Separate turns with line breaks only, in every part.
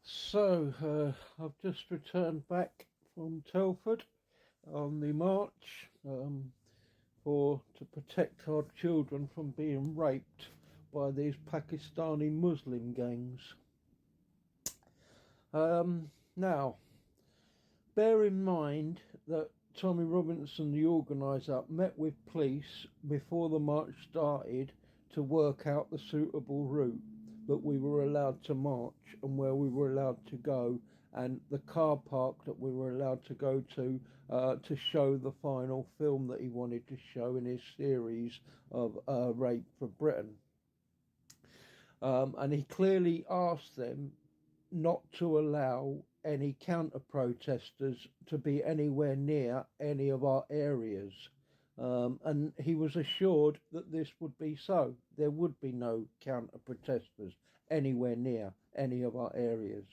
I've just returned back from Telford on the march for to protect our children from being raped by these Pakistani Muslim gangs. Now, bear in mind that Tommy Robinson, the organiser, met with police before the march started to work out the suitable route that we were allowed to march and where we were allowed to go, and the car park that we were allowed to go to show the final film that he wanted to show in his series of Rape for Britain. And he clearly asked them not to allow any counter protesters to be anywhere near any of our areas. And he was assured that this would be so. There would be no counter protesters anywhere near any of our areas.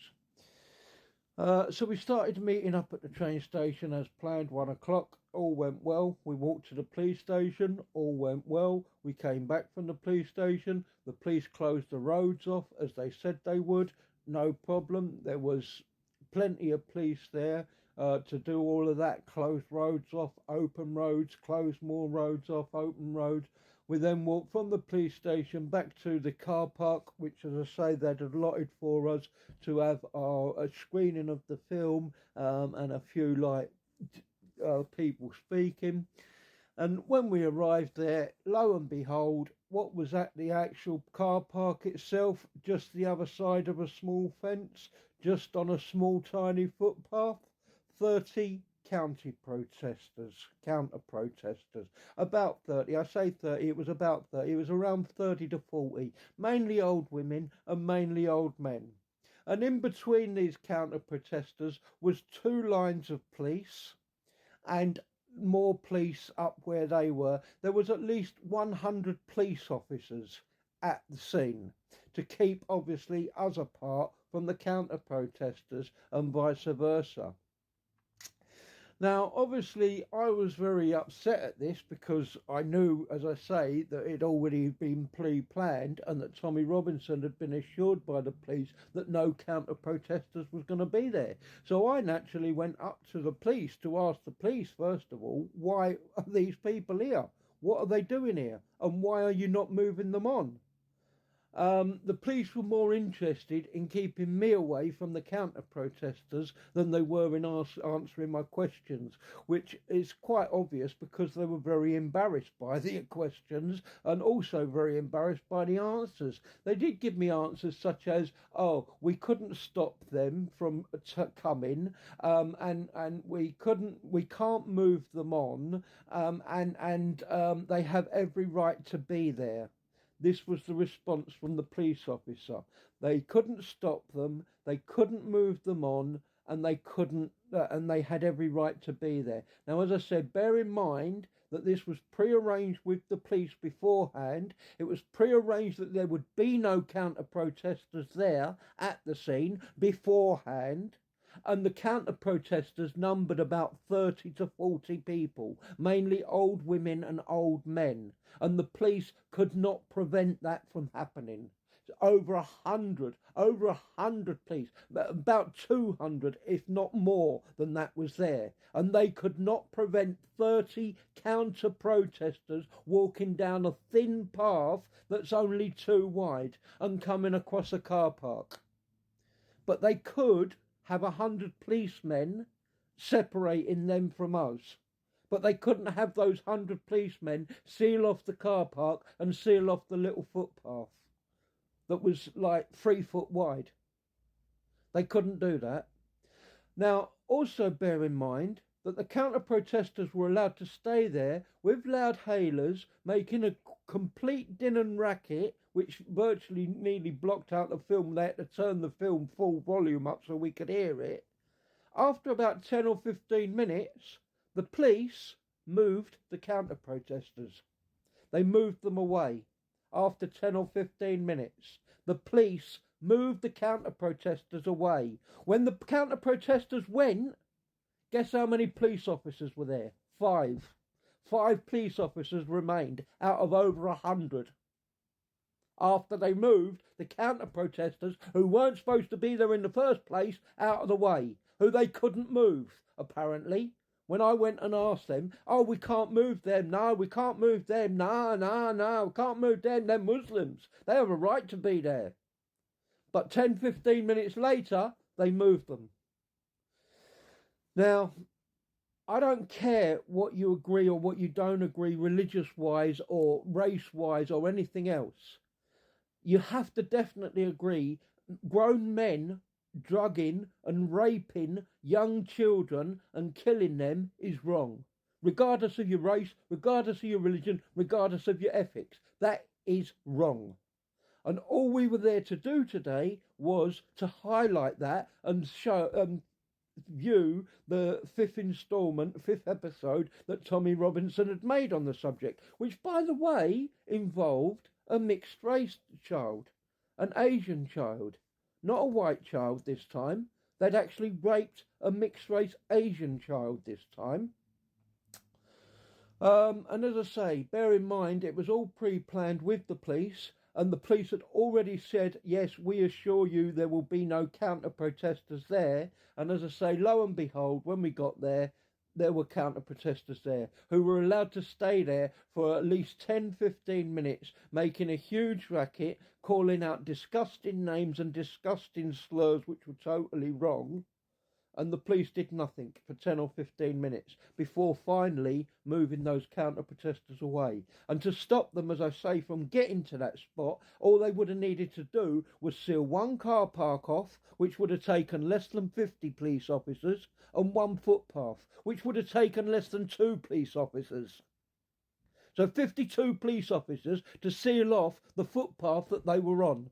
So we started meeting up at the train station as planned, 1 o'clock. All went well. We walked to the police station. All went well. We came back from the police station. The police closed the roads off as they said they would. No problem. There was plenty of police there to do all of that. Close roads off, open roads, close more roads off, open roads. We then walked from the police station back to the car park, which, as I say, they'd allotted for us to have a screening of the film and a few people speaking. And when we arrived there, lo and behold, what was at the actual car park itself? Just the other side of a small fence, just on a small tiny footpath, 30 counter protesters, about 30, I say 30, it was about 30, it was around 30 to 40, mainly old women and mainly old men. And in between these counter protesters was two lines of police and more police up where they were. There was at least 100 police officers at the scene to keep obviously us apart from the counter protesters and vice versa. Now, obviously, I was very upset at this because I knew, as I say, that it already been pre-planned and that Tommy Robinson had been assured by the police that no counter-protesters was going to be there. So I naturally went up to the police to ask the police, first of all, why are these people here? What are they doing here? And why are you not moving them on? The police were more interested in keeping me away from the counter protesters than they were in answering my questions, which is quite obvious because they were very embarrassed by the questions and also very embarrassed by the answers. They did give me answers such as, "Oh, we couldn't stop them from coming, and we can't move them on, and they have every right to be there." This was the response from the police officer. They couldn't stop them, they couldn't move them on, and they had every right to be there. Now, as I said, bear in mind that this was pre-arranged with the police beforehand. It was pre-arranged that there would be no counter-protesters there at the scene beforehand. And the counter-protesters numbered about 30 to 40 people, mainly old women and old men, and the police could not prevent that from happening. Over 100 police, about 200, if not more than that, was there, and they could not prevent 30 counter-protesters walking down a thin path that's only 2 wide and coming across a car park. But they could have 100 policemen separating them from us. But they couldn't have those 100 policemen seal off the car park and seal off the little footpath that was like 3 foot wide. They couldn't do that. Now, also bear in mind that the counter-protesters were allowed to stay there with loud hailers, making a complete din and racket, which virtually nearly blocked out the film. They had to turn the film full volume up so we could hear it. After about 10 or 15 minutes, the police moved the counter-protesters. They moved them away. After 10 or 15 minutes, the police moved the counter-protesters away. When the counter-protesters went, guess how many police officers were there? 5. 5 police officers remained out of over 100. after they moved the counter-protesters who weren't supposed to be there in the first place out of the way, who they couldn't move, apparently. When I went and asked them, oh, we can't move them, no, we can't move them, no, we can't move them, they're Muslims. They have a right to be there. But 10, 15 minutes later, they moved them. Now, I don't care what you agree or what you don't agree religious-wise or race-wise or anything else. You have to definitely agree grown men drugging and raping young children and killing them is wrong. Regardless of your race, regardless of your religion, regardless of your ethics. That is wrong. And all we were there to do today was to highlight that and show view the fifth episode that Tommy Robinson had made on the subject, which, by the way, involved a mixed race child, an Asian child, not a white child this time. They'd actually raped a mixed race Asian child this time. And as I say, bear in mind, it was all pre-planned with the police, and the police had already said, yes, we assure you there will be no counter-protesters there. And as I say, lo and behold, when we got there, there were counter-protesters there who were allowed to stay there for at least 10, 15 minutes, making a huge racket, calling out disgusting names and disgusting slurs, which were totally wrong. And the police did nothing for 10 or 15 minutes before finally moving those counter-protesters away. And to stop them, as I say, from getting to that spot, all they would have needed to do was seal one car park off, which would have taken less than 50 police officers, and one footpath, which would have taken less than 2 police officers. So 52 police officers to seal off the footpath that they were on.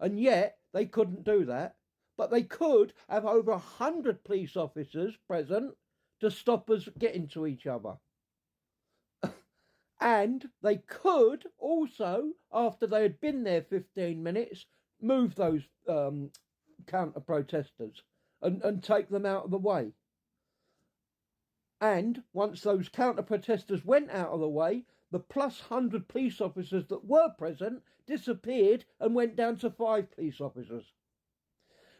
And yet they couldn't do that. But they could have over 100 police officers present to stop us getting to each other. And they could also, after they had been there 15 minutes, move those counter-protesters and take them out of the way. And once those counter-protesters went out of the way, the plus 100 police officers that were present disappeared and went down to 5 police officers.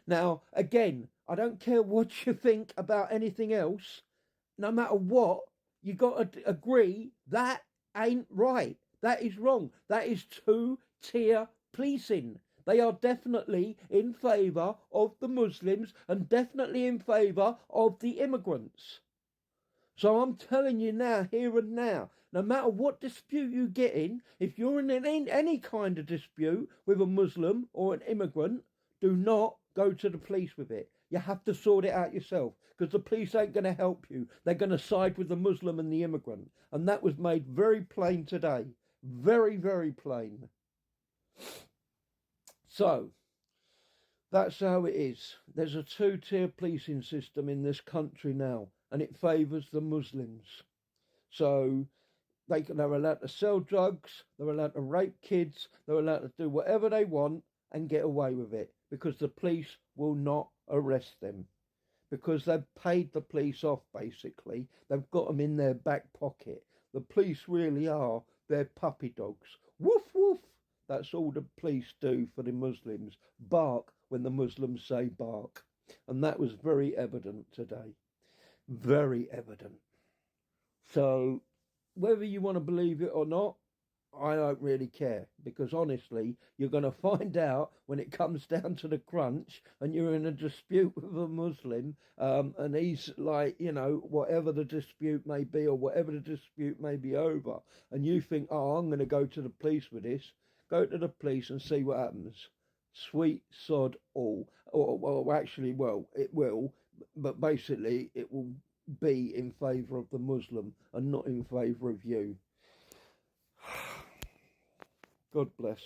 Now, again, I don't care what you think about anything else. No matter what, you got to agree that ain't right. That is wrong. That is two-tier policing. They are definitely in favour of the Muslims and definitely in favour of the immigrants. So I'm telling you now, here and now, no matter what dispute you get in, if you're in any kind of dispute with a Muslim or an immigrant, do not go to the police with it. You have to sort it out yourself, because the police ain't going to help you. They're going to side with the Muslim and the immigrant. And that was made very plain today. Very, very plain. So, that's how it is. There's a two-tier policing system in this country now, and it favours the Muslims. So, they're allowed to sell drugs, they're allowed to rape kids, they're allowed to do whatever they want and get away with it, because the police will not arrest them, because they've paid the police off, basically. They've got them in their back pocket. The police really are their puppy dogs. Woof, woof. That's all the police do for the Muslims. Bark when the Muslims say bark. And that was very evident today. Very evident. So, whether you want to believe it or not, I don't really care, because honestly, you're going to find out when it comes down to the crunch and you're in a dispute with a Muslim, and he's like, you know, whatever the dispute may be or whatever the dispute may be over, and you think, oh, I'm going to go to the police with this. Go to the police and see what happens. Sweet sod all. Or actually, well, it will, but basically it will be in favour of the Muslim and not in favour of you. God bless.